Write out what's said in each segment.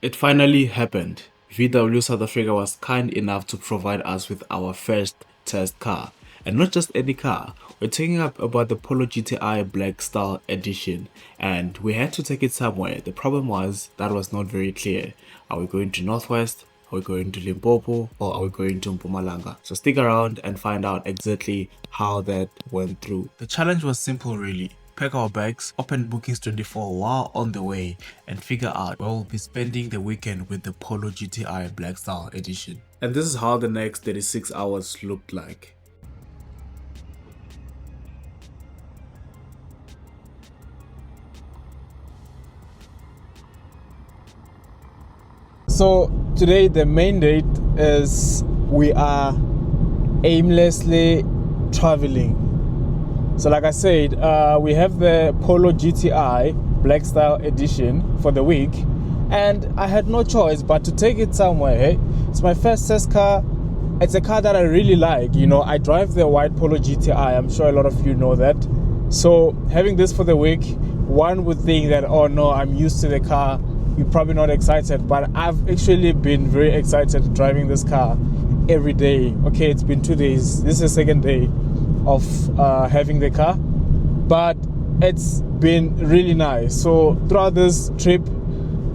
It finally happened. VW South Africa was kind enough to provide us with our first test car. And not just any car, we're talking about the Polo GTI Black Style Edition. And we had to take it somewhere. The problem was that was not very clear. Are we going to Northwest? Are we going to Limpopo? Or are we going to Mpumalanga? So stick around and find out exactly how that went through. The challenge was simple really. Pack our bags, open Bookings 24 while on the way, and figure out where we'll be spending the weekend with the Polo GTI Black Style Edition. And this is how the next 36 hours looked like. So today the main date is we are aimlessly traveling. So like I said, we have the Polo GTI Black Style Edition for the week, and I had no choice but to take it somewhere. It's my first test car. It's a car that I really like. You know, I drive the white Polo GTI. I'm sure a lot of you know that. So having this for the week, one would think that, oh no, I'm used to the car. You're probably not excited, but I've actually been very excited driving this car every day. Okay, it's been 2 days. This is the second day of having the car, but it's been really nice. So throughout this trip,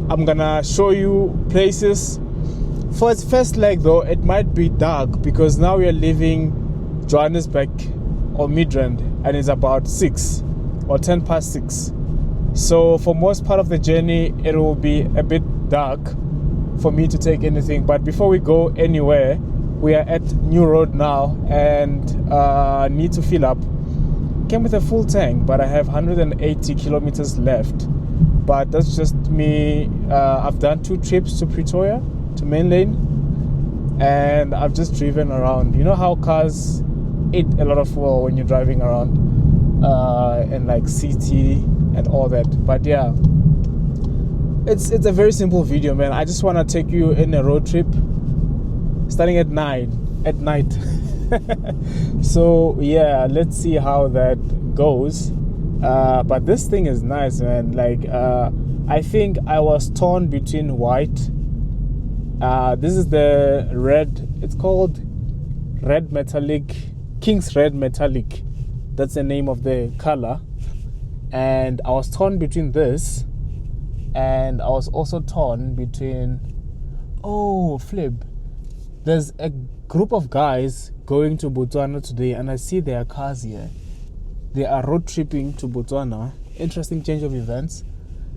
I'm gonna show you places. For its first leg though, it might be dark because now we are leaving Johannesburg or Midrand, and it's about 6 or 10 past 6. So for most part of the journey, it will be a bit dark for me to take anything. But before we go anywhere, we are at New Road now and need to fill up. Came with a full tank, but I have 180 kilometers left. But that's just me. I've done 2 trips to Pretoria, to Main Lane, and I've just driven around. You know how cars eat a lot of fuel when you're driving around and like city and all that. But yeah, it's a very simple video, man. I just want to take you in a road trip starting at night. So yeah, let's see how that goes. But this thing is nice, man. Like I think I was torn between white. This is the red. It's called red metallic, King's Red Metallic. That's the name of the color. And I was torn between this, and I was also torn between, oh flip, there's a group of guys going to Botswana today, and I see their cars here. They are road tripping to Botswana. Interesting change of events.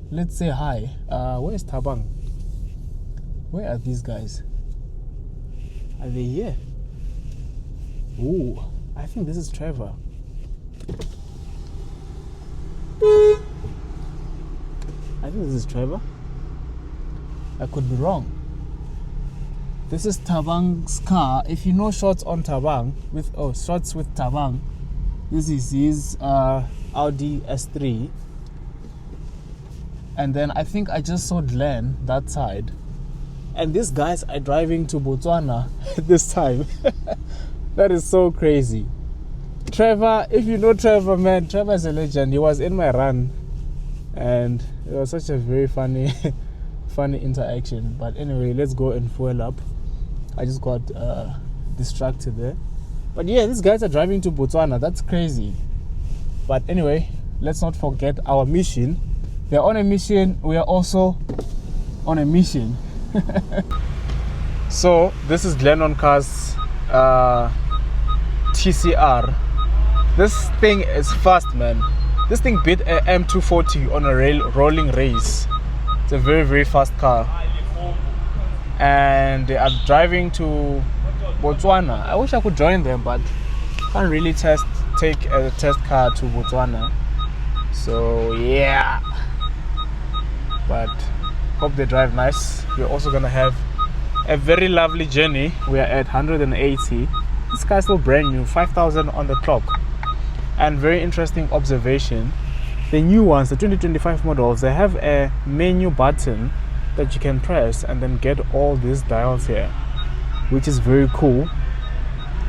Let's say hi. Where is Thabang? Where are these guys? Are they here? Ooh, I think this is Trevor. I think this is Trevor. I could be wrong. This is Thabang's car. If you know shots on Thabang, shots with Thabang, this is his Audi S3. And then I think I just saw Glenn that side. And these guys are driving to Botswana this time. That is so crazy. Trevor, if you know Trevor, man, Trevor is a legend. He was in my run, and it was such a very funny interaction. But anyway, let's go and fuel up. I just got distracted there. But yeah, these guys are driving to Botswana. That's crazy. But anyway, let's not forget our mission. They're on a mission. We are also on a mission. So this is Glennon Car's TCR. This thing is fast, man. This thing beat a M240 on a rolling race. It's a very, very fast car. And they are driving to Botswana. I wish I could join them, but can't really take a test car to Botswana. So yeah. But hope they drive nice. We're also gonna have a very lovely journey. We are at 180. This car's still brand new, 5,000 on the clock. And very interesting observation, the new ones, the 2025 models, they have a menu button that you can press and then get all these dials here, which is very cool.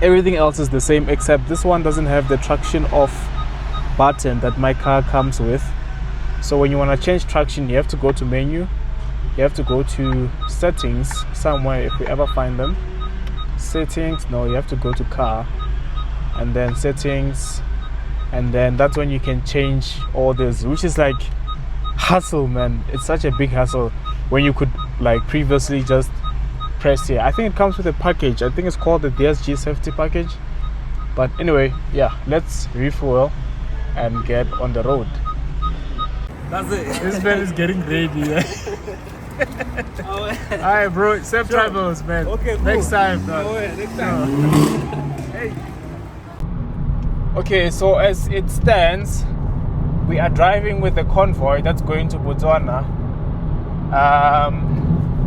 Everything else is the same, except this one doesn't have the traction off button that my car comes with. So when you want to change traction, you have to go to menu you have to go to settings somewhere if we ever find them. Settings, no, you have to go to car and then settings, and then that's when you can change all this, which is like hassle, man. It's such a big hassle when you could like previously just press here. I think it comes with a package. I think it's called the DSG safety package. But anyway, yeah, let's refuel and get on the road. That's it. This man is getting ready. Alright, bro, safe travels, man. Okay, cool. Next time, No way, next time. Hey. Okay, so as it stands, we are driving with the convoy that's going to Botswana,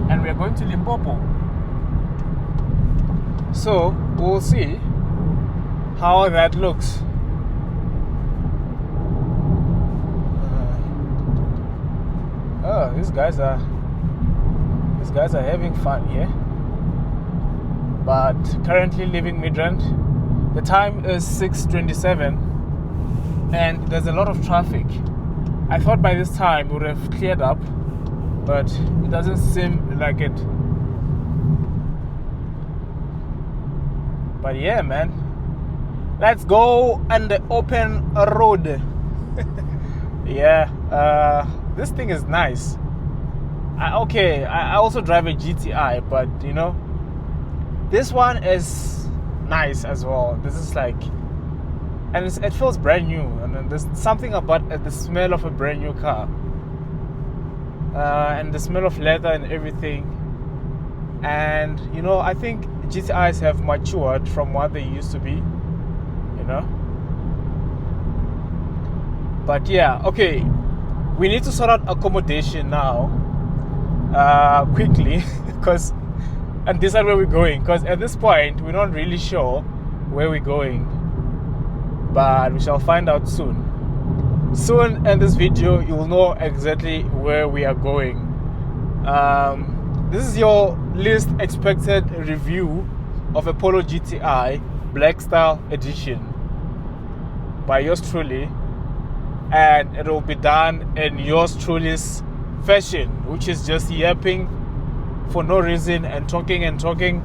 and we are going to Limpopo. So we'll see how that looks. Oh, these guys are having fun here. But currently leaving Midrand. The time is 6:27 and there's a lot of traffic. I thought by this time it would have cleared up, but it doesn't seem like it. But yeah, man, let's go on the open road. Yeah, this thing is nice. I also drive a GTI, but you know, this one is nice as well. This is like, and it feels brand new, and then there's something about the smell of a brand new car, and the smell of leather and everything. And you know, I think GTIs have matured from what they used to be, you know. But yeah, okay, we need to sort out accommodation now, quickly, and decide where we're going, because at this point we're not really sure where we're going, but we shall find out soon. Soon in this video you will know exactly where we are going. This is your least expected review of a Polo GTI Black Style Edition by yours truly, and it will be done in yours truly's fashion, which is just yapping for no reason and talking,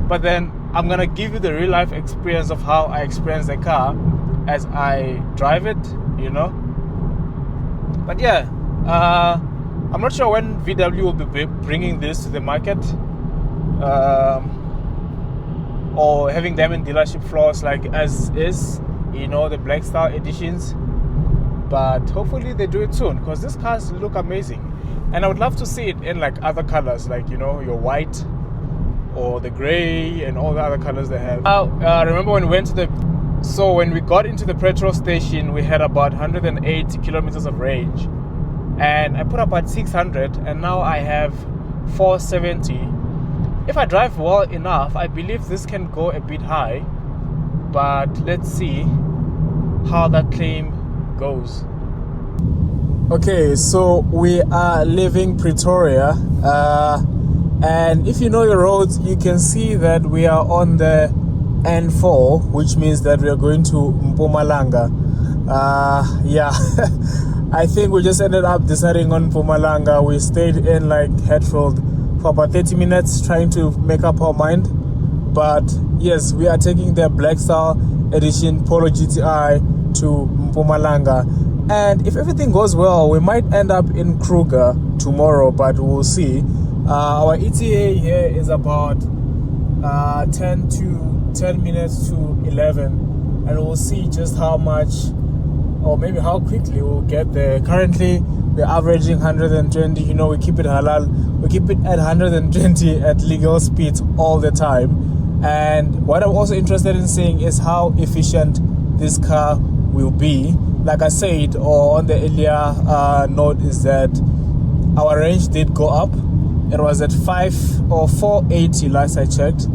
but then I'm gonna give you the real life experience of how I experience the car as I drive it, you know. But yeah, I'm not sure when VW will be bringing this to the market, or having them in dealership floors like as is, you know, the Black Style editions. But hopefully they do it soon, because these cars look amazing, and I would love to see it in like other colors, like, you know, your white or the gray and all the other colors they have. Remember when we went to when we got into the petrol station, we had about 180 kilometers of range, and I put up at 600, and now I have 470. If I drive well enough, I believe this can go a bit high, but let's see how that claim goes. Okay, so we are leaving Pretoria, and if you know your roads, you can see that we are on the N4, which means that we are going to Mpumalanga. Yeah. I think we just ended up deciding on Mpumalanga. We stayed in like Hatfield for about 30 minutes trying to make up our mind. But yes, we are taking the Black Style Edition Polo GTI to Mpumalanga. And if everything goes well, we might end up in Kruger tomorrow, but we'll see. Our ETA here is about 10 minutes to 11, and we'll see just how much, or maybe how quickly we'll get there. Currently we're averaging 120. You know, we keep it halal, we keep it at 120 at legal speeds all the time. And what I'm also interested in seeing is how efficient this car will be. Like I said, or on the earlier note, is that our range did go up. It was at 480 last I checked.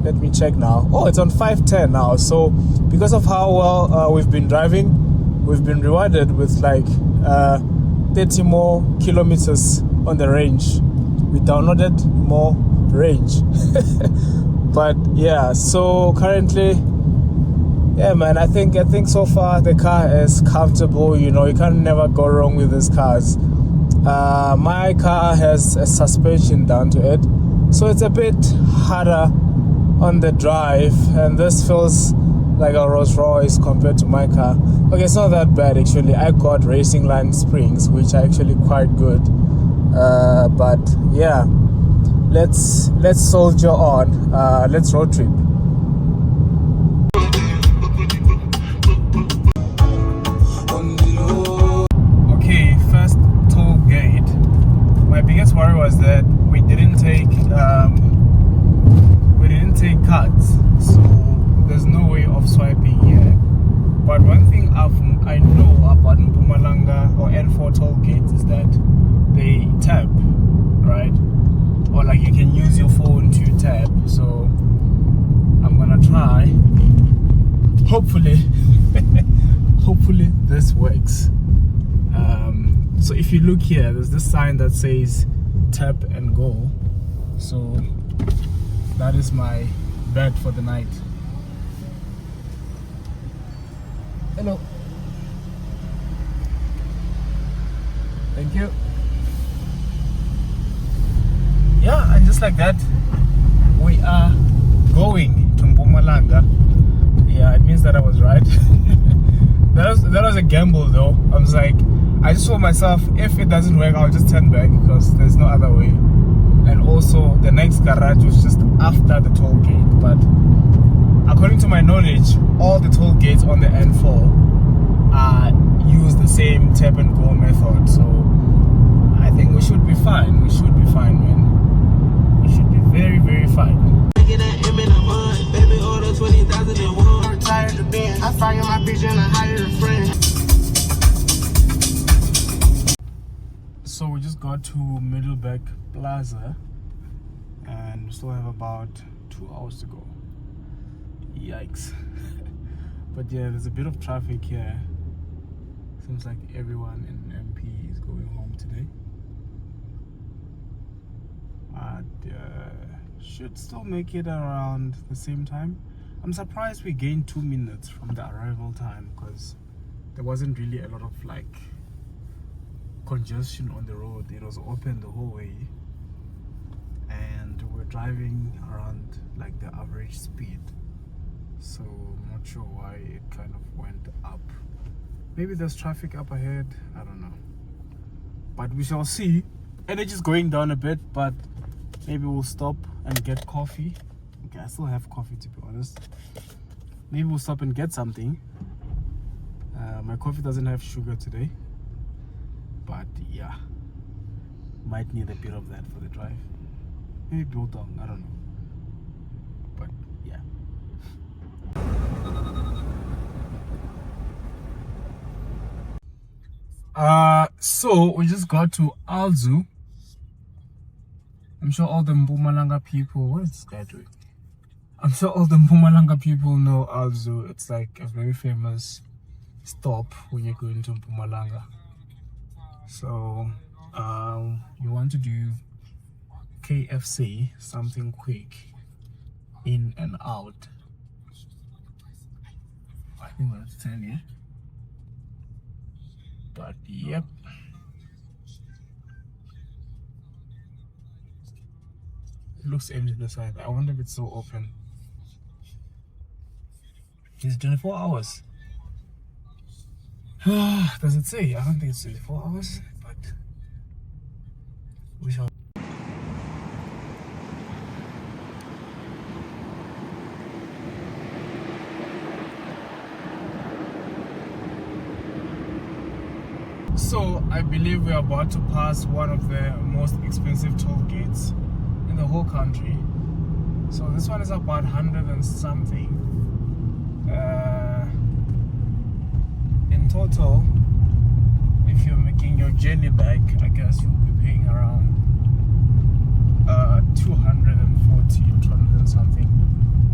Let me check now. Oh, it's on 510 now. So because of how well we've been driving, we've been rewarded with like 30 more kilometers on the range. We downloaded more range. But yeah, so currently, yeah, man, I think so far the car is comfortable. You know, you can never go wrong with these cars. My car has a suspension down to it, so it's a bit harder on the drive, and this feels like a Rolls Royce compared to my car. Okay, it's not that bad actually. I got racing line springs, which are actually quite good. But yeah, let's soldier on. Let's road trip. Okay, first toll gate. My biggest worry was that we didn't take cards, so there's no way of swiping here. But one thing I know about Mpumalanga or N4 toll gates is that they tap, right? Or like you can use your phone to tap. So I'm gonna try. Hopefully, hopefully this works. So if you look here, there's this sign that says tap and go. So that is my bed for the night. Hello. Thank you. Yeah, and just like that, we are going to Mpumalanga. Yeah, it means that I was right. that was a gamble though. I was like, I just told myself, if it doesn't work, I'll just turn back because there's no other way. And also, the next garage was just after the toll gate. But according to my knowledge, all the toll gates on the N4 use the same tap and go method. So I think we should be fine. We should be fine, man. We should be very, very fine. I fire my bitch and I hire a friend. So we just got to Middleback Plaza and we still have about 2 hours to go. Yikes. But yeah, there's a bit of traffic here. Seems like everyone in MP is going home today. But should still make it around the same time. I'm surprised we gained 2 minutes from the arrival time because there wasn't really a lot of like congestion on the road. It was open the whole way and we're driving around like the average speed, so I'm not sure why it kind of went up. Maybe there's traffic up ahead, I don't know, but we shall see. Energy's going down a bit, but maybe we'll stop and get coffee. Okay, I still have coffee to be honest. Maybe we'll stop and get something. My coffee doesn't have sugar today, but yeah, might need a bit of that for the drive. Maybe biltong, I don't know, but yeah. So we just got to Alzu. I'm sure all the Mpumalanga people, what is this guy doing? I'm sure all the Mpumalanga people know Alzu. It's like a very famous stop when you're going to Mpumalanga. So you want to do KFC, something quick, in and out. I think that's 10, yeah. But yep. It looks empty the side. I wonder if it's still open. It's 24 hours. Does it say? I don't think it's 24 hours, but we shall. So I believe we're about to pass one of the most expensive toll gates in the whole country. So this one is about 100 and something. In total, if you're making your journey back, I guess you'll be paying around 240, 200 and something.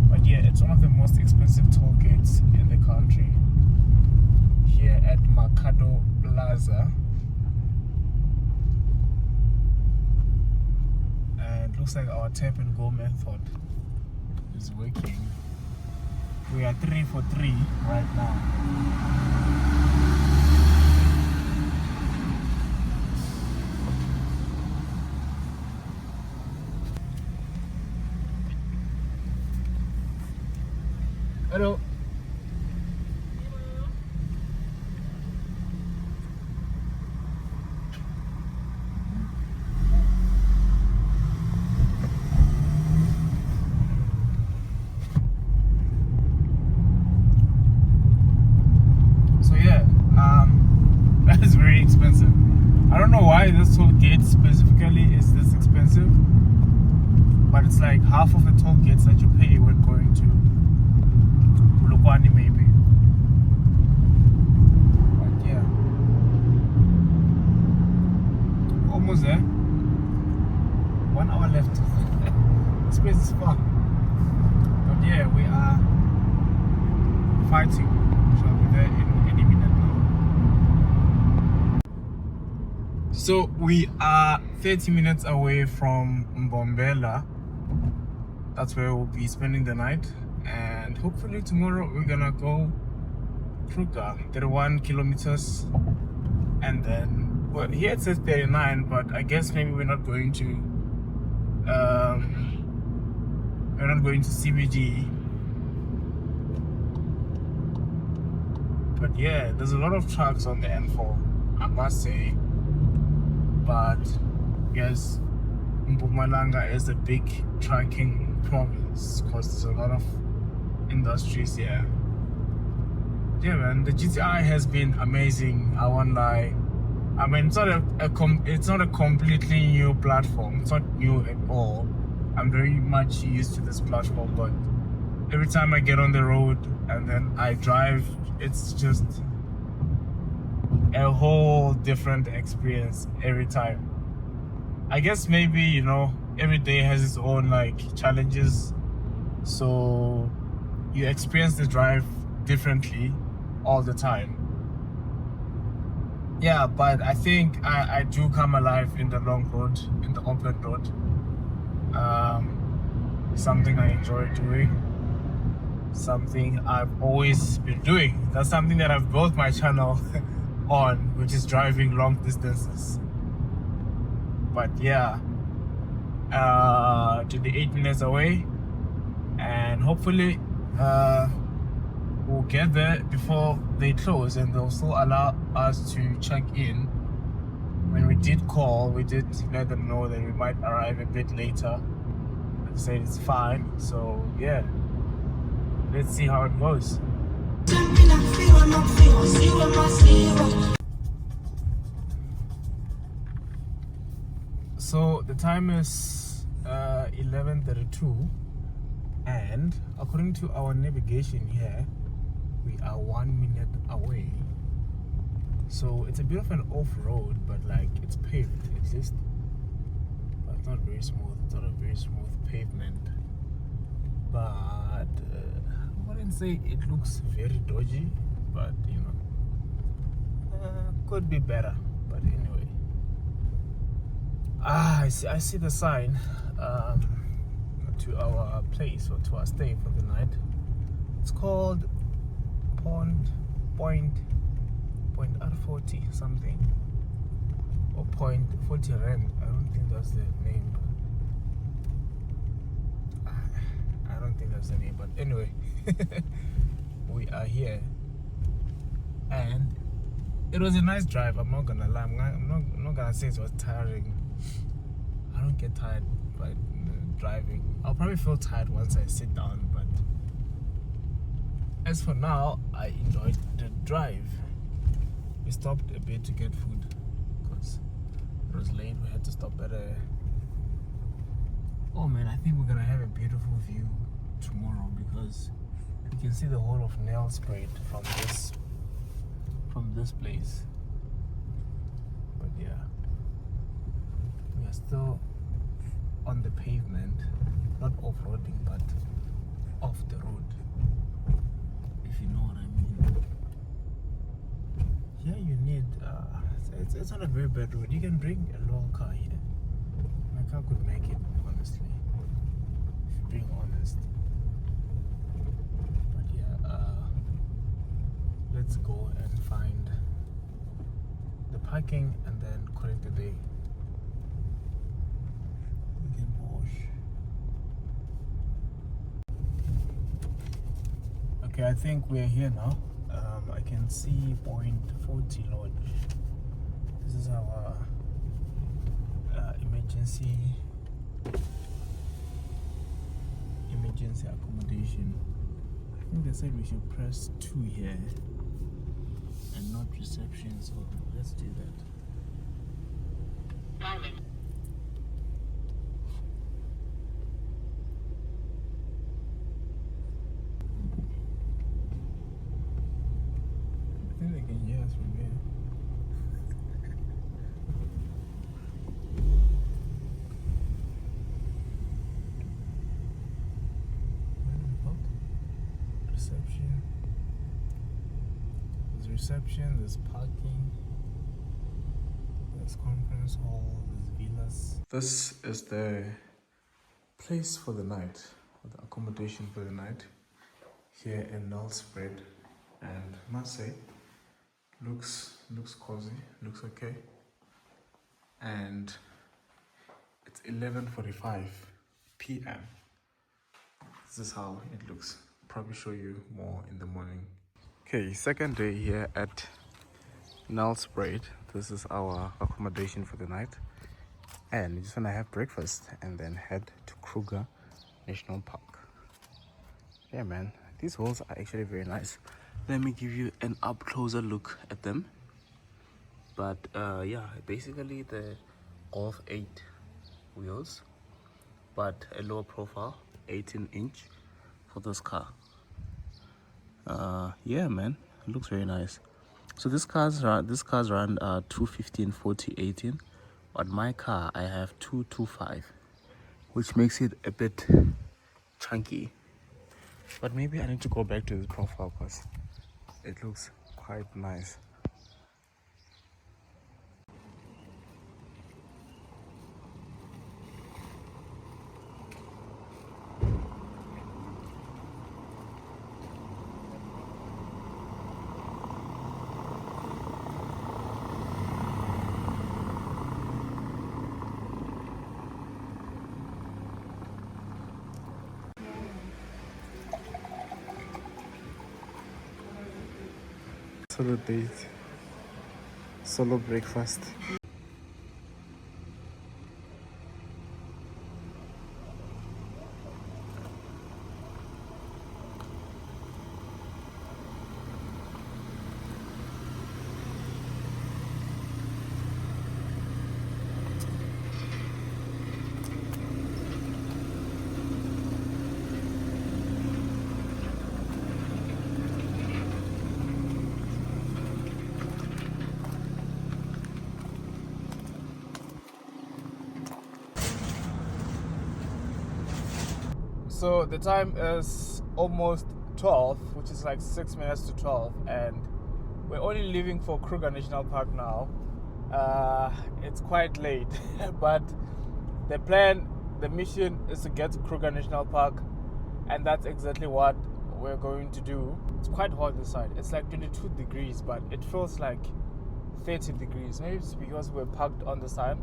But yeah, it's one of the most expensive toll gates in the country. Here at Mercado Plaza. And it looks like our tap and go method is working. We are 3 for 3 right now. Hello. So yeah, that is very expensive. I don't know why this toll gate specifically is this expensive, but it's like half of the toll gates that you pay when going to Bulukwani maybe. But yeah, almost there. 1 hour left. This place is fun. But yeah, we are fighting. Shall be there in any minute now. So we are 30 minutes away from Mbombela. That's where we'll be spending the night. And hopefully tomorrow we're gonna go Kruger, 31 kilometers. And then, well, here it says 39, but I guess maybe we're not going to CBD. But yeah, there's a lot of trucks on the N4, I must say. But yes, Mpumalanga is a big trucking province because there's a lot of industries here. Yeah, man, the GTI has been amazing. I won't lie. I mean, it's not a completely new platform. It's not new at all. I'm very much used to this platform, but every time I get on the road and then I drive, it's just a whole different experience every time. I guess maybe, you know, every day has its own like challenges, so you experience the drive differently all the time. Yeah, but I think I do come alive in the long road, in the open road. Something I enjoy doing, something I've always been doing. That's something that I've built my channel on, which is driving long distances. But yeah, 28 minutes away, and hopefully we'll get there before they close, and they'll still allow us to check in. When we did call, we did let them know that we might arrive a bit later. They said it's fine, so yeah, let's see how it goes. So the time is 11:32, and according to our navigation here, we are 1 minute away. So it's a bit of an off-road, but like it's paved at least, but it's not very smooth. It's not a very smooth pavement, but I wouldn't say it looks very dodgy, but you know, could be better. But anyway, I see the sign to our place, or to our stay for the night. It's called Point R40 something, or Point 40 Rand. I don't think that's the name. I don't think that's the name, but anyway, we are here, and it was a nice drive. I'm not gonna lie. I'm not gonna say it was tiring. I don't get tired by driving. I'll probably feel tired once I sit down, but as for now, I enjoyed the drive. We stopped a bit to get food because it was late. We had to stop at a... Oh man, I think we're gonna have a beautiful view tomorrow because you can see the whole of Nelspruit from this place. But yeah, we are still on the pavement, not off-roading, but off the road, if you know what I mean. Here you need it's not a very bad road. You can bring a long car here. My car could make it, honestly, if you're being honest. But yeah, let's go and find the parking and then call it a day. We can wash. Okay, I think we're here now. I can see point 40 lodge. This is our emergency accommodation. I think they said we should press 2 here and not reception, so let's do that. I think they can hear us from here. Reception. There's reception, there's parking, there's conference hall, there's villas. This is the place for the night, or the accommodation for the night, here in Nullspread, and I must say, looks cozy, looks okay, and it's 11:45 p.m. This is how it looks. Probably show you more in the morning. Okay, second day here at Nullspread. This is our accommodation for the night, and we just want to have breakfast and then head to Kruger National Park. Yeah, man, these holes are actually very nice. Let me give you an up closer look at them. But yeah, basically the Golf 8 wheels, but a lower profile, 18-inch for this car. Yeah, man, it looks very nice. So this car's run 215, 40, 18. On my car I have 225, which makes it a bit chunky. But maybe I need to go back to this profile because it looks quite nice. Solo date, solo breakfast. So the time is almost 12, which is like 6 minutes to 12, and we're only leaving for Kruger National Park now. It's quite late, but the mission is to get to Kruger National Park, and that's exactly what we're going to do. It's quite hot inside. It's like 22 degrees, but it feels like 30 degrees. Maybe it's because we're parked on the side.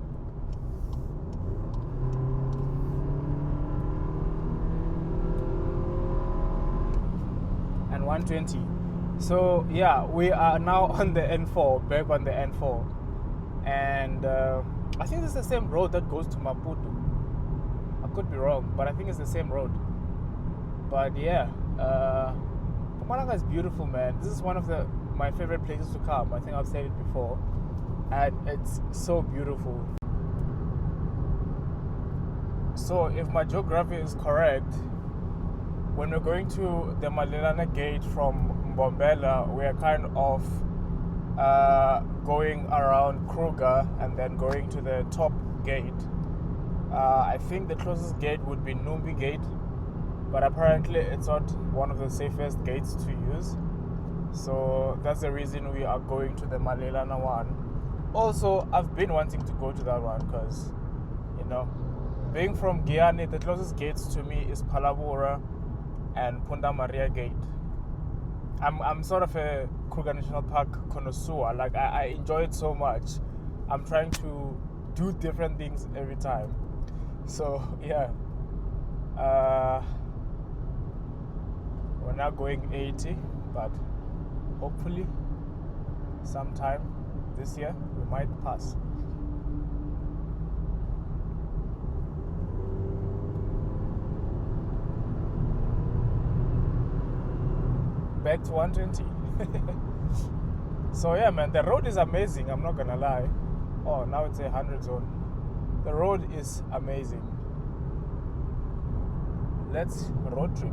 And 120. So yeah, we are now on the N4, back on the N4, and I think it's the same road that goes to Maputo. I could be wrong, but I think it's the same road. But yeah, Mpumalanga is beautiful, man. This is one of my favorite places to come. I think I've said it before, and it's so beautiful. So if my geography is correct, when we're going to the Malelana gate from Mbombela, we are kind of going around Kruger and then going to the top gate. I think the closest gate would be Numbi Gate, but apparently it's not one of the safest gates to use. So that's the reason we are going to the Malelana one. Also, I've been wanting to go to that one because, you know, being from Guyana, the closest gates to me is Palabora and Punda Maria Gate. I'm sort of a Kruger National Park connoisseur. Like I enjoy it so much. I'm trying to do different things every time. So yeah, We're not going 80, but hopefully sometime this year we might pass. Back to 120. So yeah, man, the road is amazing, I'm not gonna lie. Oh, now it's a 100 zone. The road is amazing. Let's road trip.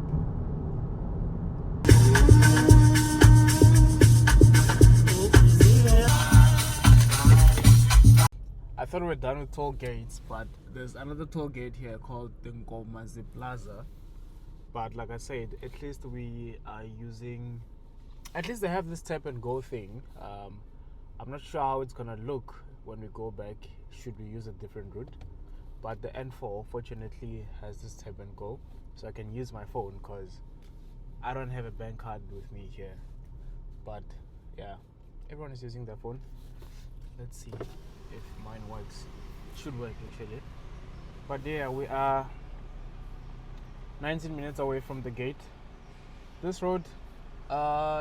I thought we were done with toll gates, but there's another toll gate here called the Ngomazi Plaza. But like I said, at least we are using, at least they have this tap and go thing. I'm not sure how it's gonna look when we go back, should we use a different route. But the N4 fortunately has this tap and go, so I can use my phone because I don't have a bank card with me here. But yeah, everyone is using their phone. Let's see if mine works. It should work actually. But yeah, we are 19 minutes away from the gate. This road,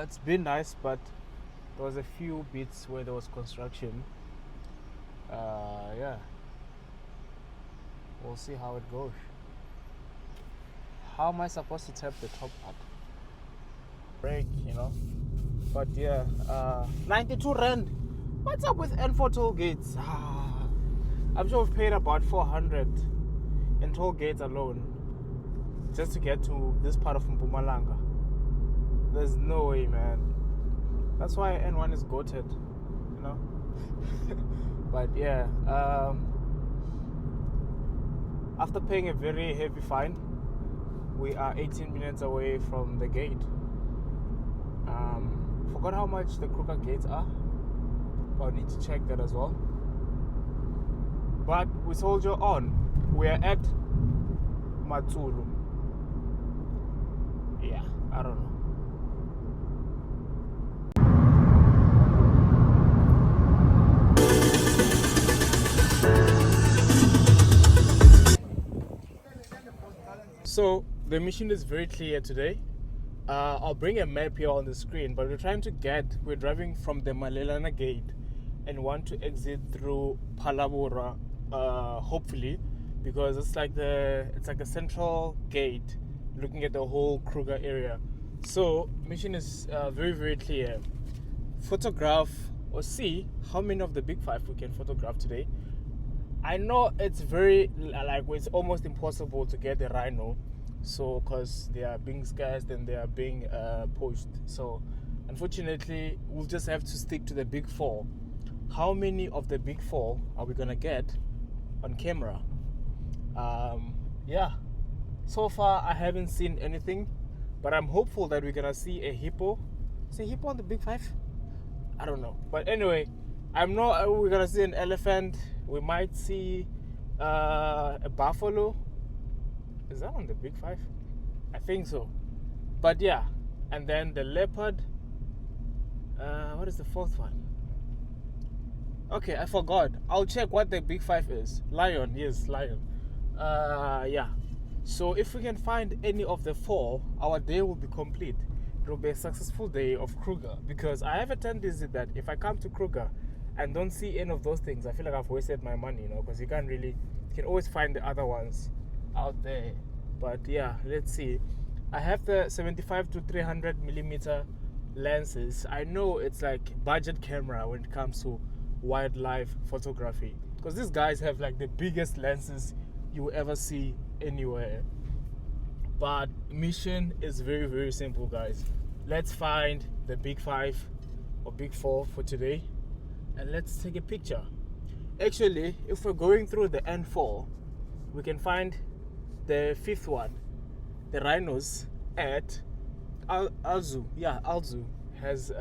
it's been nice, but there was a few bits where there was construction. Yeah, we'll see how it goes. How am I supposed to tap the top part? Brake, you know. But yeah, 92 rand. What's up with N4 toll gates? I'm sure we've paid about 400 in toll gates alone just to get to this part of Mpumalanga. There's no way, man. That's why N1 is goated, you know. But yeah, after paying a very heavy fine, we are 18 minutes away from the gate. Forgot how much the Kruger gates are, but I need to check that as well. But we soldier on. We are at Matsulu. Yeah, I don't know. So the mission is very clear today. I'll bring a map here on the screen, but we're driving from the Malelana gate and want to exit through Palabora, hopefully, because it's like a central gate looking at the whole Kruger area. So mission is very, very clear. Photograph or see how many of the big five we can photograph today. I know it's it's almost impossible to get a rhino, so because they are being scarce and they are being poached. So unfortunately, we'll just have to stick to the big four. How many of the big four are we gonna get on camera? Yeah, so far I haven't seen anything, but I'm hopeful that we're gonna see a hippo. Is a hippo on the big five? I don't know, but anyway, we're gonna see an elephant. We might see a buffalo. Is that on the big five? I think so. But yeah, and then the leopard. What is the fourth one? Okay, I forgot. I'll check what the big five is. Lion, yes, lion. Yeah. So if we can find any of the four, our day will be complete. It will be a successful day of Kruger, because I have a tendency that if I come to Kruger and don't see any of those things, I feel like I've wasted my money, you know, because you can always find the other ones out there. But yeah, let's see. I have the 75 to 300 millimeter lenses. I know it's like budget camera when it comes to wildlife photography, because these guys have like the biggest lenses you will ever see anywhere. But mission is very, very simple, guys. Let's find the big five or big four for today, and let's take a picture. Actually, if we're going through the N4, we can find the fifth one, the rhinos at Alzu. Yeah, Alzu has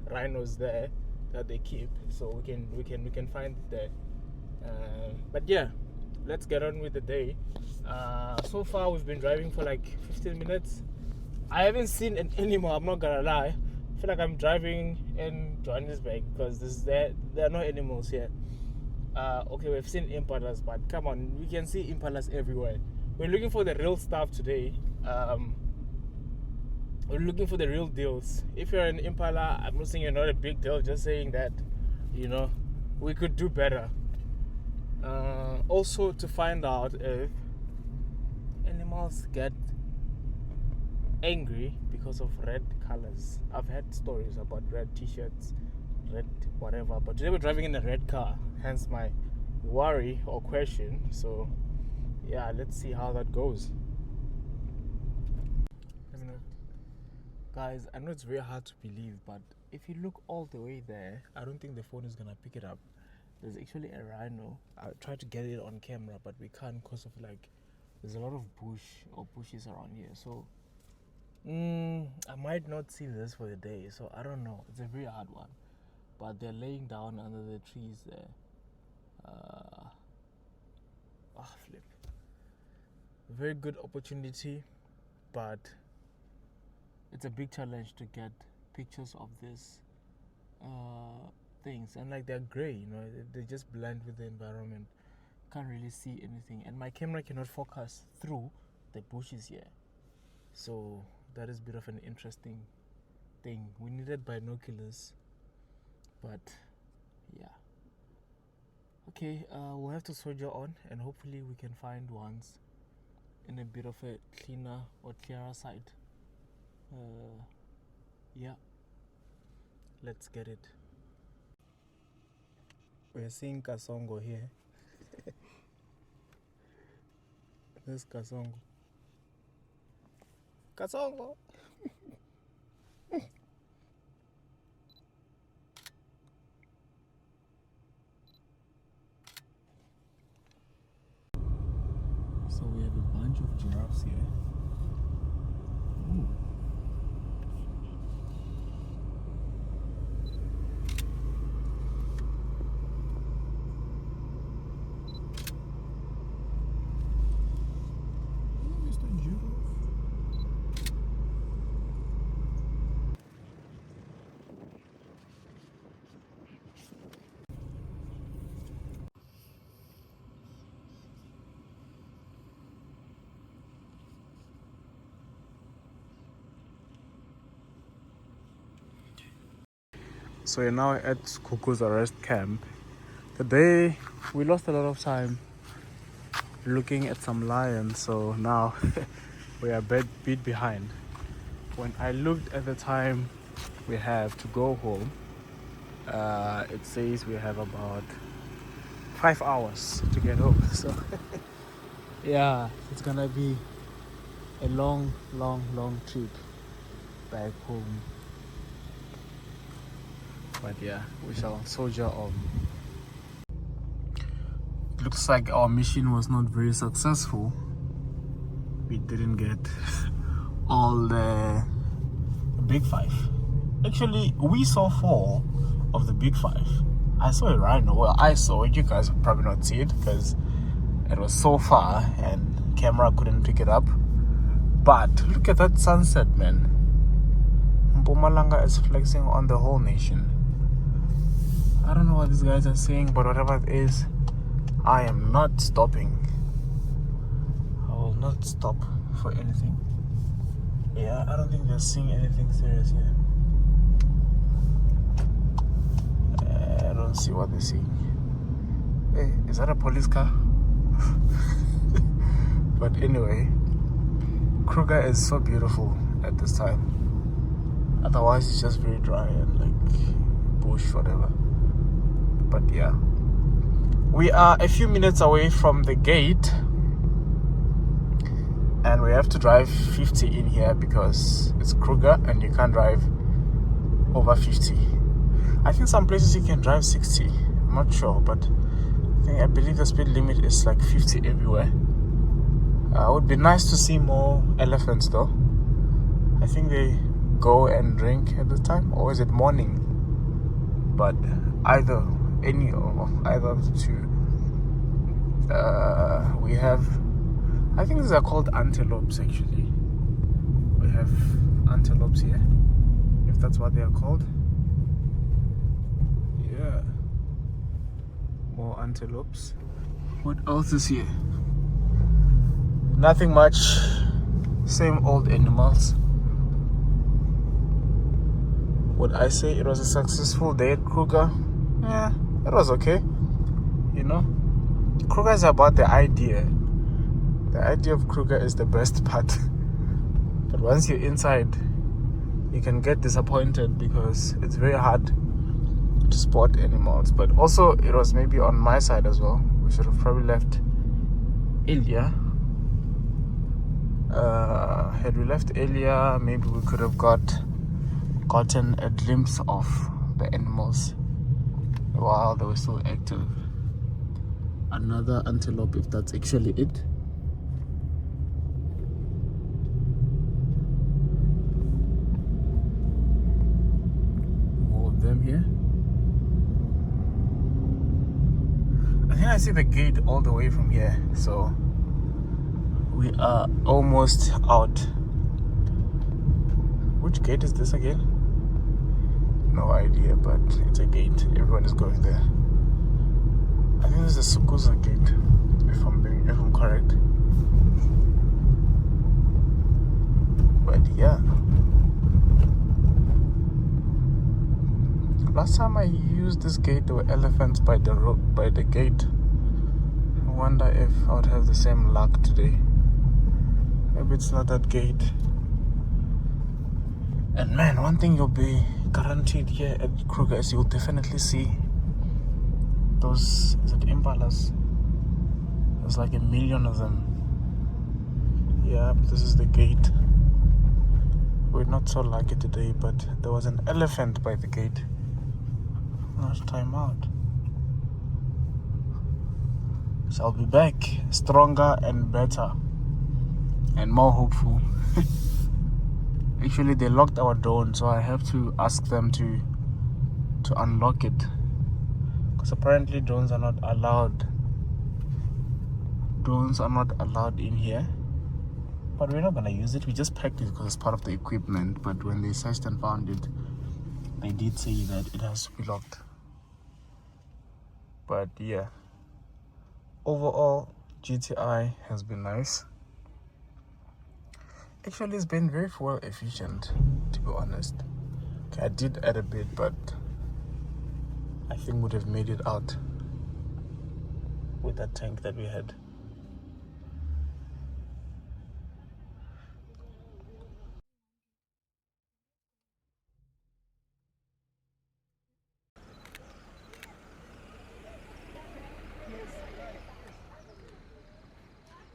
rhinos there that they keep, so we can find there. But yeah, let's get on with the day. So far we've been driving for like 15 minutes. I haven't seen an animal, I'm not gonna lie. I feel like I'm driving in Johannesburg because there are no animals here. Okay, we've seen impalas, but come on, we can see impalas everywhere. We're looking for the real stuff today. We're looking for the real deals. If you're an Impala, I'm not saying you're not a big deal, just saying that, we could do better. Also to find out if animals get angry because of red colors. I've had stories about red t-shirts, red whatever, but today we're driving in a red car, hence my worry or question. So yeah, let's see how that goes. Guys, I know it's very hard to believe, but if you look all the way there, I don't think the phone is gonna pick it up. There's actually a rhino. I tried to get it on camera, but we can't because of there's a lot of bushes around here. So I might not see this for the day. So I don't know. It's a very hard one. But they're laying down under the trees there. Flip. Very good opportunity, but it's a big challenge to get pictures of this things, and they're gray, they just blend with the environment. Can't really see anything, and my camera cannot focus through the bushes here, so that is a bit of an interesting thing. We needed binoculars, but yeah, okay, we'll have to soldier on, and hopefully we can find ones in a bit of a cleaner or clearer side. Yeah, let's get it. We're seeing Kasongo here. This is Kasongo. Kasongo! So we have a bunch of giraffes here. Ooh. So we're now at Kuku's arrest camp. Today we lost a lot of time looking at some lions, so now we are a bit behind. When I looked at the time we have to go home, it says we have about 5 hours to get home. So yeah, it's gonna be a long trip back home. But yeah, we shall soldier on. Looks like our mission was not very successful. We didn't get all the big five. Actually, we saw 4 of the big 5. I saw a rhino. Well, I saw it. You guys would probably not see it because it was so far and camera couldn't pick it up. But look at that sunset, man. Mpumalanga is flexing on the whole nation. I don't know what these guys are saying, but whatever it is, I am not stopping. I will not stop for anything. Yeah, I don't think they're seeing anything serious here. I don't see what they're seeing. Hey, is that a police car? But anyway, Kruger is so beautiful at this time. Otherwise, it's just very dry and bush, whatever. But yeah, we are a few minutes away from the gate, and we have to drive 50 in here because it's Kruger and you can't drive over 50. I think some places you can drive 60. I'm not sure, but I believe the speed limit is 50 everywhere. It would be nice to see more elephants though. I think they go and drink at the time, or is it morning? But either of the two. We have, I think these are called antelopes actually. We have antelopes here, if that's what they are called. Yeah, more antelopes. What else is here? Nothing much. Same old animals. Would I say it was a successful day at Kruger? Yeah, it was okay. You know, Kruger is about the idea. The idea of Kruger is the best part. But once you're inside, you can get disappointed because it's very hard to spot animals. But also, it was maybe on my side as well. We should have probably left earlier. Had we left earlier, maybe we could have gotten a glimpse of the animals while they were still active. Another antelope, if that's actually it. More of them here. I think I see the gate all the way from here, so we are almost out. Which gate is this again? No idea, but it's a gate. Everyone is going there. I think this is the Sukuza gate, if I'm correct. But yeah. Last time I used this gate, there were elephants by the gate. I wonder if I would have the same luck today. Maybe it's not that gate. And man, one thing you'll be guaranteed here at Kruger is you'll definitely see those, is it impalas? There's like 1 million of them. Yeah, but this is the gate. We're not so lucky today, but there was an elephant by the gate. Last time out. So I'll be back stronger and better and more hopeful. Actually, they locked our drone, so I have to ask them to unlock it, because apparently drones are not allowed in here. But we're not gonna use it. We just packed it because it's part of the equipment. But when they searched and found it, they did say that it has to be locked. But yeah, overall GTI has been nice. Actually, it's been very fuel efficient, to be honest. Okay, I did add a bit, but I think would have made it out with that tank that we had.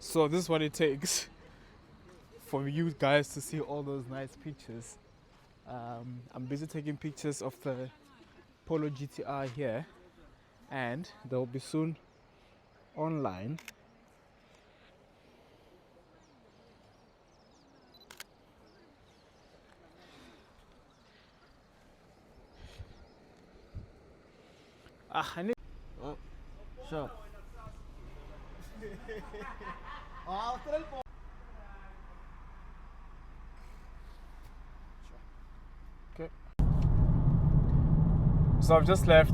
So this is what it takes for you guys to see all those nice pictures. I'm busy taking pictures of the Polo GTI here, and they'll be soon online. I need. Oh, sure. Okay. So I've just left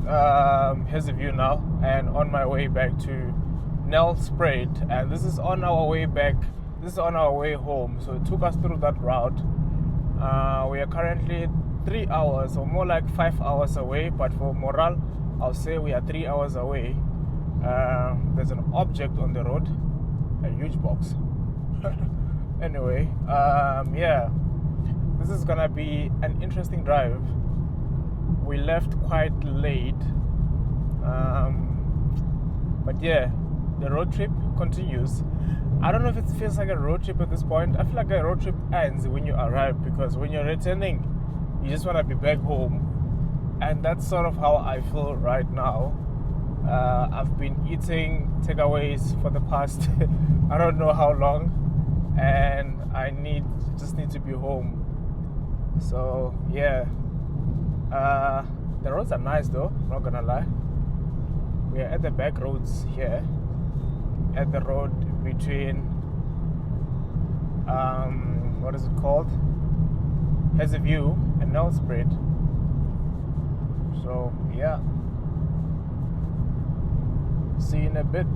here's the view now, and on my way back to Nelspruit, and this is on our way back. This is on our way home. So it took us through that route. We are currently 3 hours, or more like 5 hours away. But for morale, I'll say we are 3 hours away. There's an object on the road, a huge box. Anyway, yeah, this is gonna be an interesting drive. We left quite late, but yeah, the road trip continues. I don't know if it feels like a road trip at this point. I feel like a road trip ends when you arrive, because when you're returning, you just want to be back home, and that's sort of how I feel right now. I've been eating takeaways for the past I don't know how long, and I just need to be home. So yeah, the roads are nice though, not gonna lie. We are at the back roads here, at the road between what is it called, has a view and Nelspruit. So yeah, see you in a bit.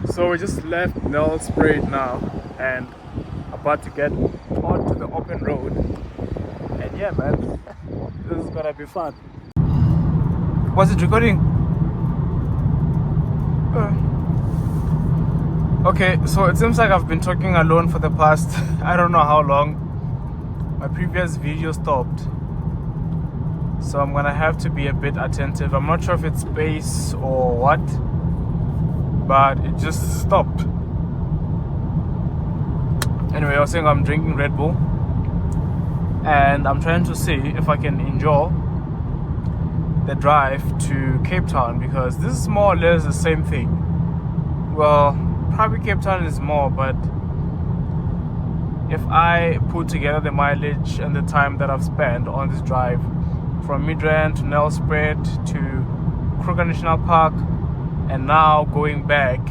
So we just left Nelspruit now and about to get onto the open road. And yeah, man, this is gonna be fun. Was it recording? Okay, so it seems like I've been talking alone for the past I don't know how long. My previous video stopped, so I'm gonna have to be a bit attentive. I'm not sure if it's space or what, but it just stopped. Anyway, I was saying I'm drinking Red Bull and I'm trying to see if I can enjoy the drive to Cape Town, because this is more or less the same thing. Well, probably Cape Town is more, but if I put together the mileage and the time that I've spent on this drive from Midrand to Nelspruit to Kruger National Park and now going back,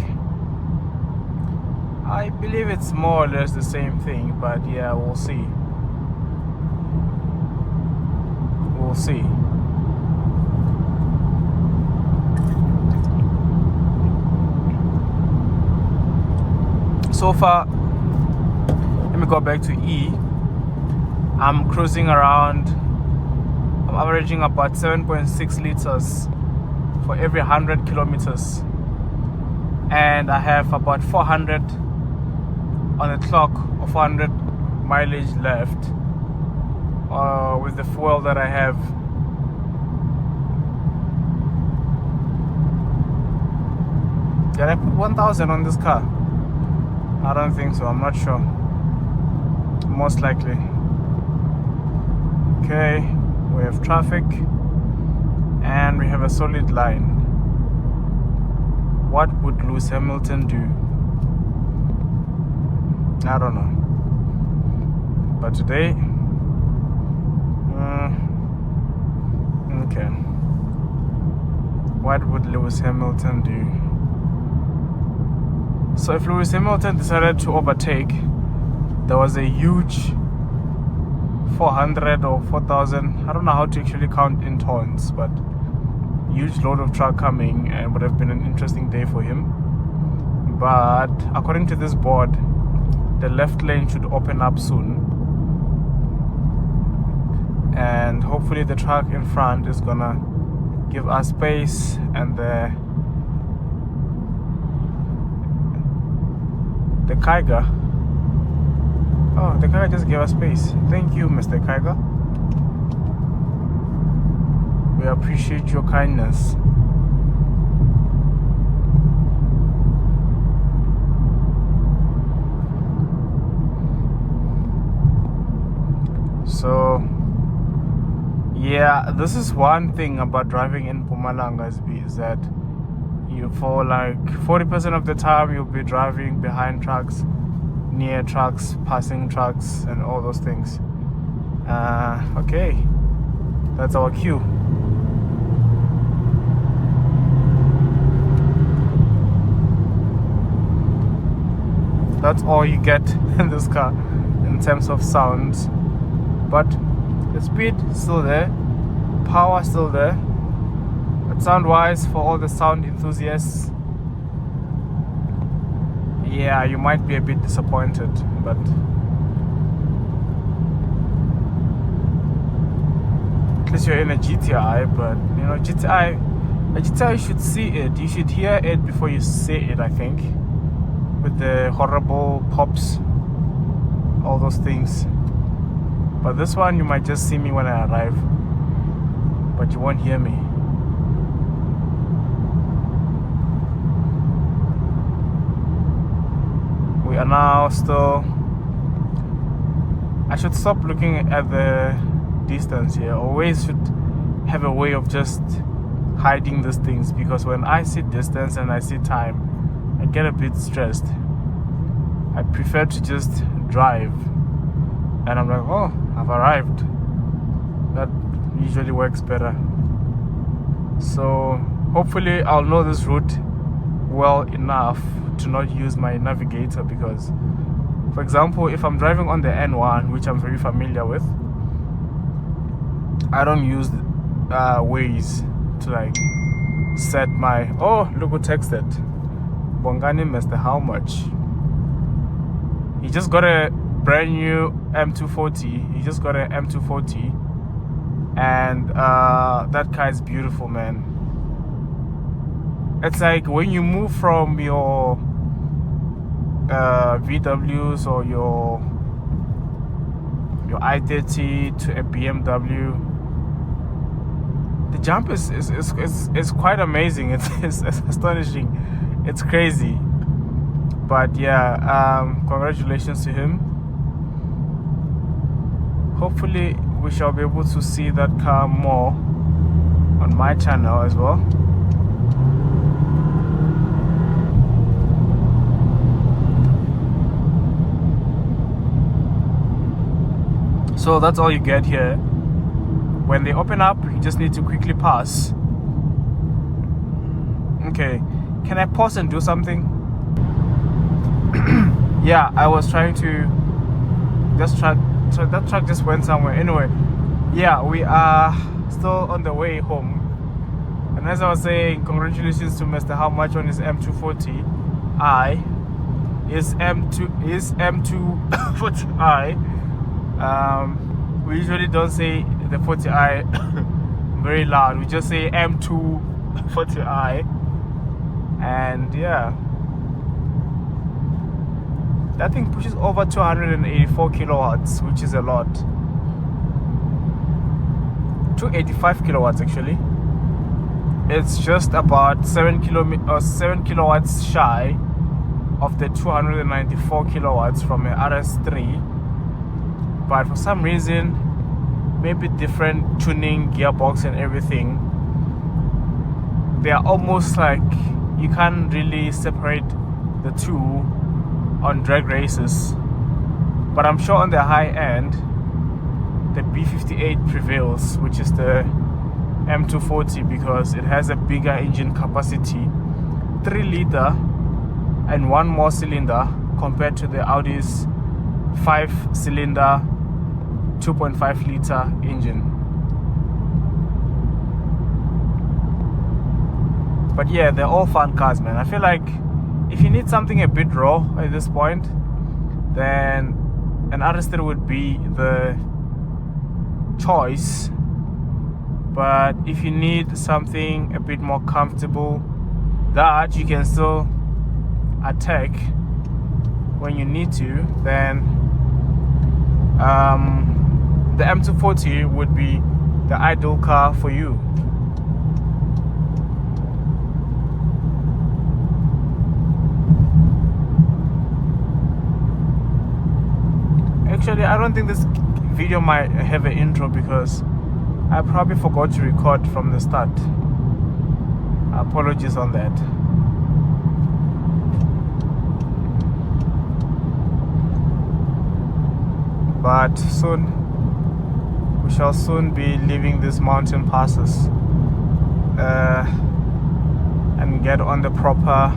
I believe it's more or less the same thing. But yeah, we'll see. We'll see. So far, let me go back to E. I'm cruising around, I'm averaging about 7.6 liters for every 100 kilometers. And I have about 400 on the clock, or 400 mileage left with the fuel that I have. Did I put 1,000 on this car? I don't think so, I'm not sure. Most likely. Okay, we have traffic and we have a solid line. What would Lewis Hamilton do? I don't know. But today, okay. What would Lewis Hamilton do? So if Lewis Hamilton decided to overtake, there was a huge 400 or 4,000, I don't know how to actually count in tons, but huge load of truck coming, and would have been an interesting day for him. But according to this board, the left lane should open up soon, and hopefully the truck in front is gonna give us space, and the Kaiga. Oh, the Kaiga just gave us space. Thank you, Mr. Kaiga. We appreciate your kindness. So, yeah, this is one thing about driving in Mpumalanga is that you, for like 40% of the time, you'll be driving behind trucks, near trucks, passing trucks, and all those things. Okay, that's our cue. That's all you get in this car in terms of sounds, but the speed is still there, power still there. But sound wise, for all the sound enthusiasts, yeah, you might be a bit disappointed, but at least you're in a GTI. But you know, a GTI, you should see it, you should hear it before you say it, I think, with the horrible pops, all those things. But this one, you might just see me when I arrive, but you won't hear me. We are now still, I should stop looking at the distance here. Always should have a way of just hiding these things, because when I see distance and I see time, I get a bit stressed. I prefer to just drive and I'm like, oh, I've arrived. That usually works better. So hopefully I'll know this route well enough to not use my navigator, because for example, if I'm driving on the N1, which I'm very familiar with, I don't use Waze to like set my, oh, look who texted. Bongani Mr. How much? He just got a brand new M240. He just got an M240, and that car is beautiful, man. It's like when you move from your VWs or your i30 to a BMW. The jump is quite amazing. It's astonishing. It's crazy. But yeah, congratulations to him. Hopefully we shall be able to see that car more on my channel as well. So that's all you get here. When they open up, you just need to quickly pass. Okay, can I pause and do something? Yeah, I was trying to just try. So that truck just went somewhere. Anyway, yeah, we are still on the way home. And as I was saying, congratulations to Mr. How much on his M240i. His M240i. We usually don't say the 40i very loud. We just say M240i. And yeah, that thing pushes over 284 kilowatts, which is a lot. 285 kilowatts actually. It's just about 7 kilowatts shy of the 294 kilowatts from a RS3. But for some reason, maybe different tuning, gearbox and everything, they are almost like you can't really separate the two on drag races. But I'm sure on the high end, the B58 prevails, which is the M240, because it has a bigger engine capacity, 3 liter and 1 more cylinder, compared to the Audi's 5-cylinder 2.5 liter engine. But yeah, they're all fun cars, man. I feel like if you need something a bit raw at this point, then an RS3 would be the choice. But if you need something a bit more comfortable that you can still attack when you need to, then the M240 would be the ideal car for you. Actually, I don't think this video might have an intro because I probably forgot to record from the start. Apologies on that. But soon, we shall soon be leaving these mountain passes and get on the proper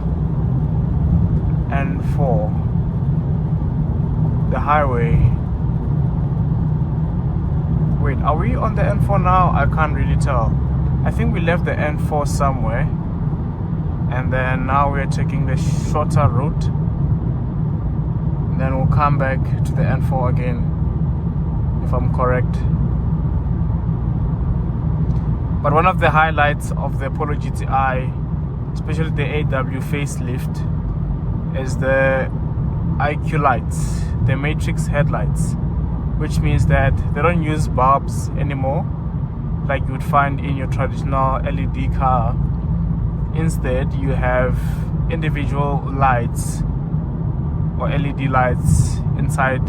N4, the highway. Wait, are we on the N4 now? I can't really tell. I think we left the N4 somewhere, and then now we're taking the shorter route, and then we'll come back to the N4 again, if I'm correct. But one of the highlights of the Polo GTI, especially the AW facelift, is the IQ lights, the matrix headlights, which means that they don't use bulbs anymore like you would find in your traditional LED car. Instead, you have individual lights or LED lights inside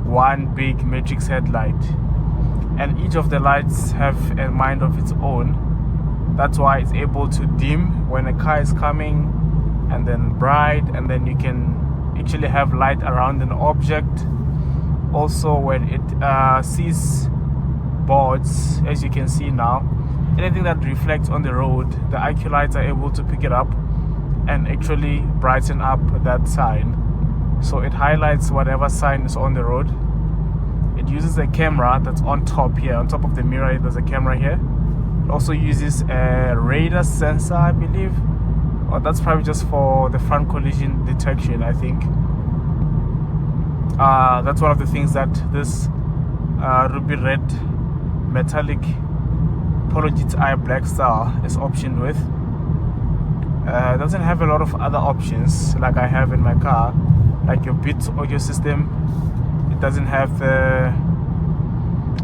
one big matrix headlight, and each of the lights have a mind of its own. That's why it's able to dim when a car is coming, and then bright, and then you can actually have light around an object. Also, when it sees boards, as you can see now, anything that reflects on the road, the IQ lights are able to pick it up and actually brighten up that sign. So it highlights whatever sign is on the road. It uses a camera that's on top here, on top of the mirror. There's a camera here. It also uses a radar sensor, I believe, Oh, that's probably just for the front collision detection, I think. That's one of the things that this ruby red metallic Polo GTI Black Star is optioned with. It doesn't have a lot of other options like I have in my car, like your Beats audio system. It doesn't have the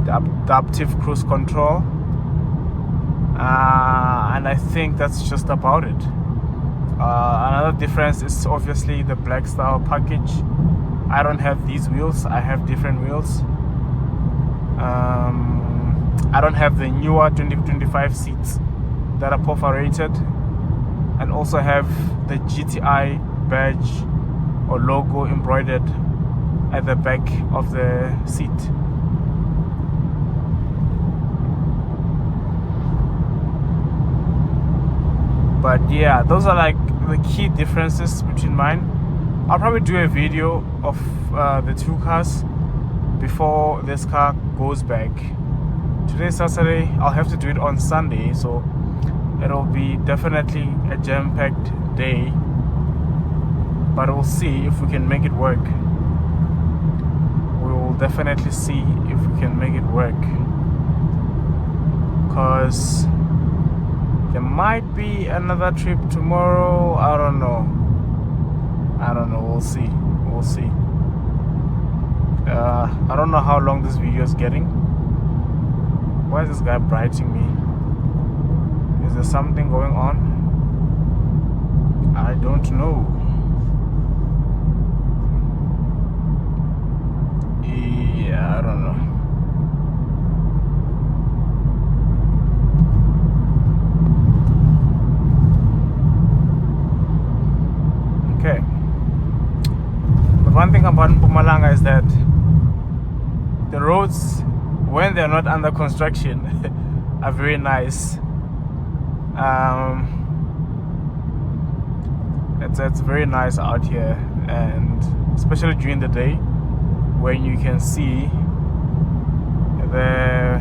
adaptive cruise control, and I think that's just about it. Another difference is obviously the Black Star package. I don't have these wheels, I have different wheels. I don't have the newer 2025 seats that are perforated, and also have the GTI badge or logo embroidered at the back of the seat. But yeah, those are like the key differences between mine. I'll probably do a video of the two cars before this car goes back. Today's Saturday, I'll have to do it on Sunday, so it'll be definitely a jam-packed day, but we'll see if we can make it work. We will definitely see if we can make it work, because there might be another trip tomorrow. I don't know, we'll see. I don't know how long this video is getting. Why is this guy biting me? Is there something going on? I don't know. Yeah, I don't know. Okay. But one thing about Mpumalanga is that the roads, when they're not under construction, are very nice. It's very nice out here, and especially during the day when you can see the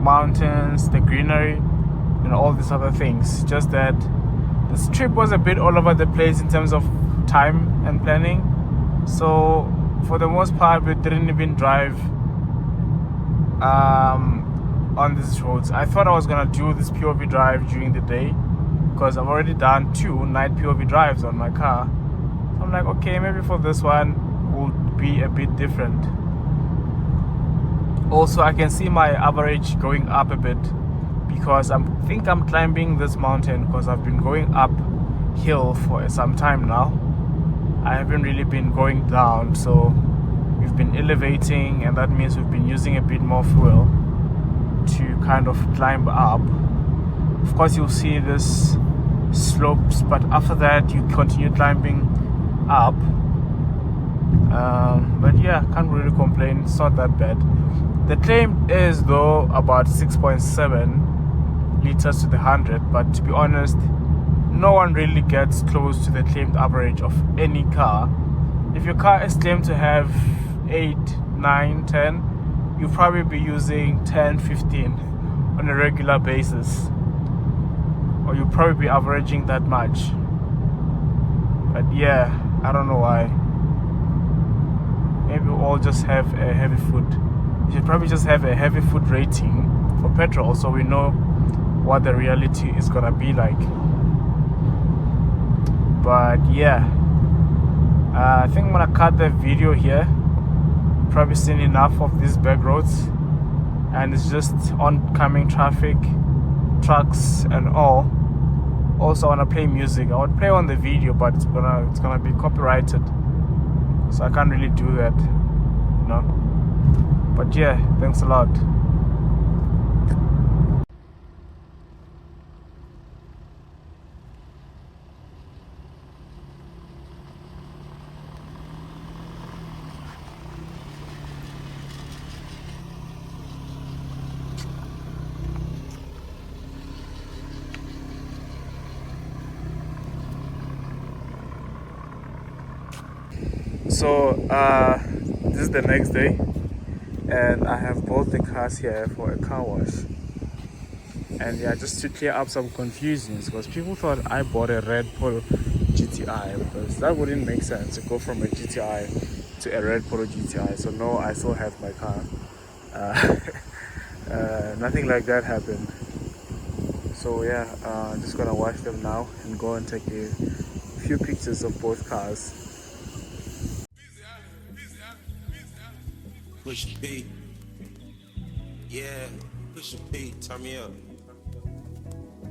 mountains, the greenery, and all these other things. Just that this trip was a bit all over the place in terms of time and planning, so for the most part we didn't even drive on these roads. I thought I was gonna do this POV drive during the day, because I've already done 2 night POV drives on my car. So I'm like, okay, maybe for this one will be a bit different. Also, I can see my average going up a bit because I think I'm climbing this mountain, because I've been going uphill for some time now. I haven't really been going down, so we've been elevating, and that means we've been using a bit more fuel to kind of climb up. Of course, you'll see this slopes, but after that you continue climbing up. But yeah, can't really complain, it's not that bad. The claim is though about 6.7 liters to the 100, but to be honest, no one really gets close to the claimed average of any car. If your car is claimed to have 8, 9, 10, you'll probably be using 10, 15 on a regular basis, or you'll probably be averaging that much. But yeah, I don't know why. Maybe we all just have a heavy foot. We should probably just have a heavy foot rating for petrol, so we know what the reality is gonna be like. But yeah, I think I'm gonna cut the video here. Probably seen enough of these back roads, and it's just oncoming traffic, trucks and all. Also, I wanna play music. I would play on the video, but it's gonna be copyrighted, so I can't really do that, you know. But yeah, thanks a lot. So this is the next day, and I have bought the cars here for a car wash, And yeah, just to clear up some confusions, because people thought I bought a red Polo GTI, because that wouldn't make sense to go from a GTI to a red Polo GTI. So no, I still have my car. Nothing like that happened. So yeah, I'm just gonna wash them now and go and take a few pictures of both cars. Push P. Yeah, push P. Turn me up.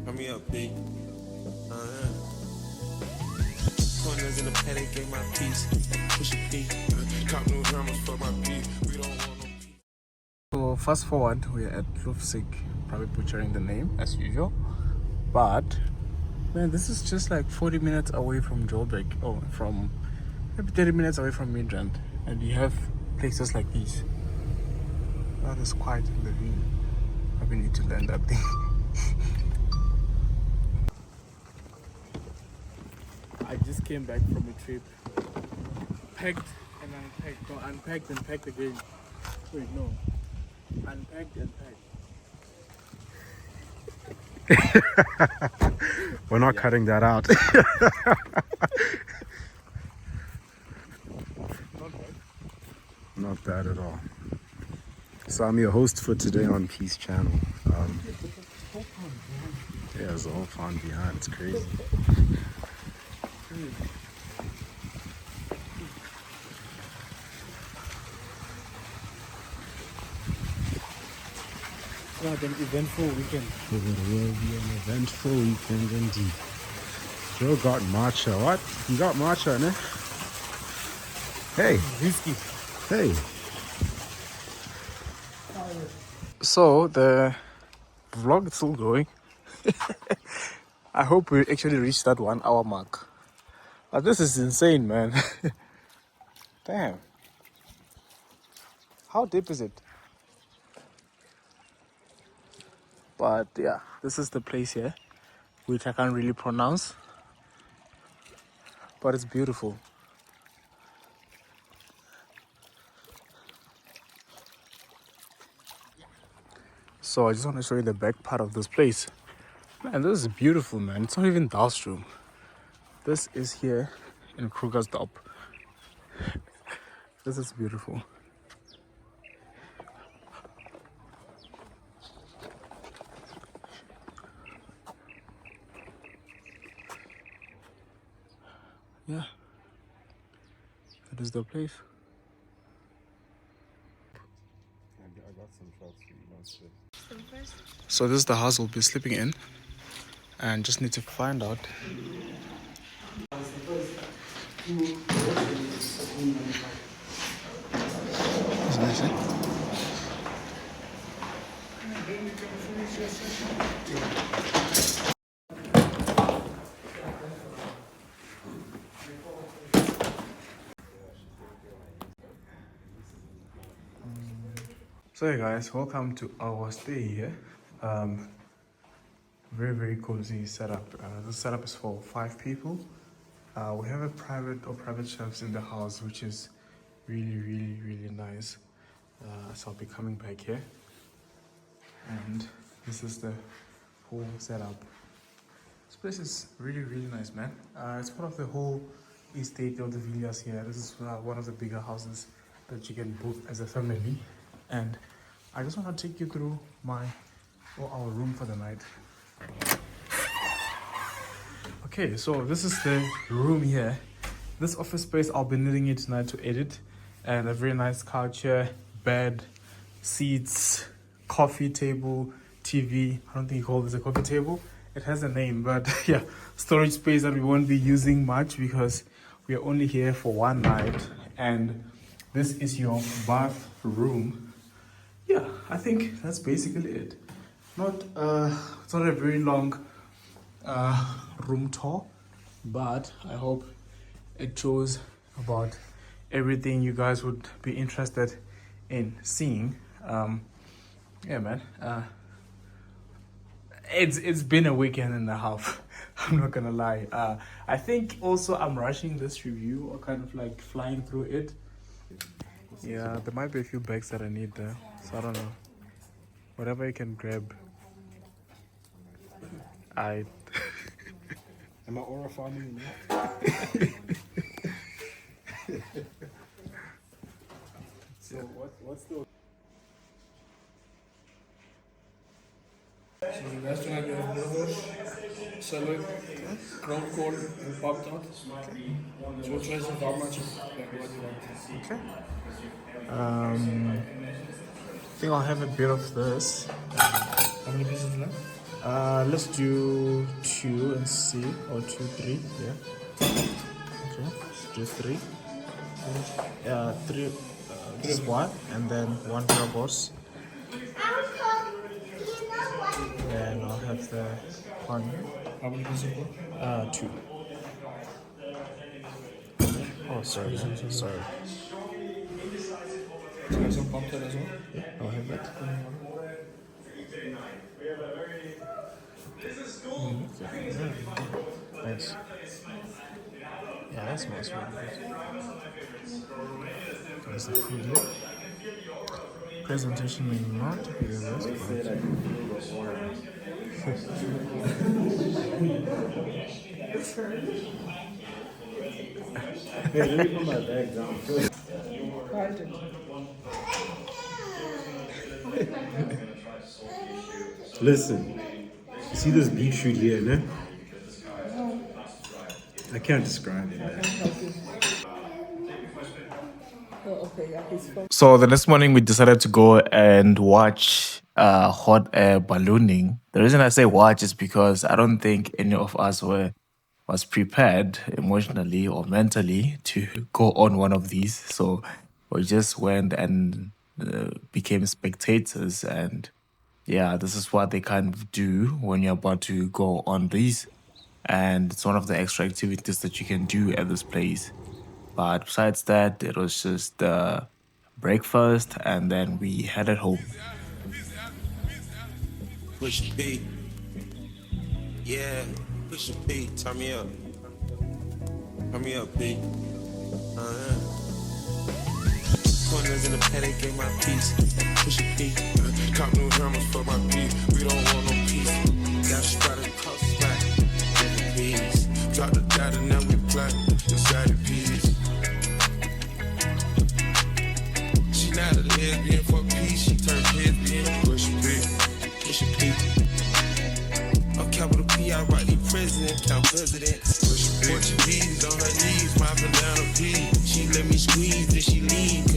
Turn me up, P. Corners in the paddock, gave my piece. Push P. Cop new hammers for my piece. We don't want no peace. So fast forward, we're at Krugersdorp, probably butchering the name as usual. But man, this is just like 40 minutes away from Joburg, or from maybe 30 minutes away from Midrand, and you have places like these. That is quite the view. I need to learn that thing. I just came back from a trip, packed and unpacked, no, unpacked and packed again. Wait, no, unpacked and packed. We're not cutting that out. Not bad at all. So I'm your host for today on Peace Channel. Yeah, there's a whole pond behind. It's crazy. It's like an eventful weekend. It will be an eventful weekend indeed. Joe got matcha. What? You got matcha, ne? Hey. Risky. Hey. So the vlog is still going. I hope we actually reach that 1 hour mark. But this is insane, man. Damn. How deep is it? But yeah, this is the place here, which I can't really pronounce. But it's beautiful. So I just want to show you the back part of this place. Man, this is beautiful, man. It's not even Dalstroom. This is here in Krugersdorp. This is beautiful. Yeah, that is the place. I got some shots for you. So this is the house we'll be sleeping in, and just need to find out. What's nice, eh? So hey guys, welcome to our stay here. Very cozy setup. This setup is for 5 people. We have a private chefs in the house, which is really nice. So I'll be coming back here, and this is the whole setup. This place is really nice, man. It's part of the whole estate of the villas here. This is one of the bigger houses that you can book as a family, and I just want to take you through our room for the night. Okay, so this is the room here. This office space, I'll be needing it tonight to edit, and a very nice couch here, bed, seats, coffee table, TV. I don't think you call this a coffee table. It has a name, but yeah, storage space that we won't be using much because we are only here for one night. And this is your bathroom. Yeah, I think that's basically it. It's not a very long room tour, but I hope it shows about everything you guys would be interested in seeing. Yeah, man. It's been a weekend and a half. I'm not gonna lie. I think also I'm rushing this review, or kind of like flying through it. Yeah, there might be a few bags that I need there, so I don't know. Whatever you can grab. I. Am I aura farming? So what's the So the restaurant you have burgers, salad, ground corn, and popped out. So choice of how much like what you want. Okay. I think I'll have a bit of this. How many pieces left? Let's do 2 and see, or 2, 3. Yeah. Okay. Let's do 3. 3. This one, and then 1 burgers. Then I'll have the onion. How many pieces of pork? 2. Oh, sorry. Sorry. So have some popped out as well. I'll have that. Thanks. Yeah, that smells really good. There's the food here. Presentation may not be the best, Hey, let me put my bag down. Listen, you see this beetroot here, no? I can't describe it, man. So the next morning we decided to go and watch hot air ballooning. The reason I say watch is because I don't think any of us was prepared emotionally or mentally to go on one of these. So we just went and became spectators, and yeah, this is what they kind of do when you're about to go on these. And it's one of the extra activities that you can do at this place. But besides that, it was just breakfast, and then we headed home. Push B. Yeah, push B. Turn me up. Turn me up, B. Corners in the paddock, gave my piece. Push B. Cop new hammers for my beat. We don't want no peace. Got shot across the back. Peace. Drop the data, now we flat. Inside the peace. She not a lesbian for peace. She turned lesbian. Push B. Push B. On capital P, I write the president, count presidents. Portuguese on her knees, my banana P. She let me squeeze, then she leave.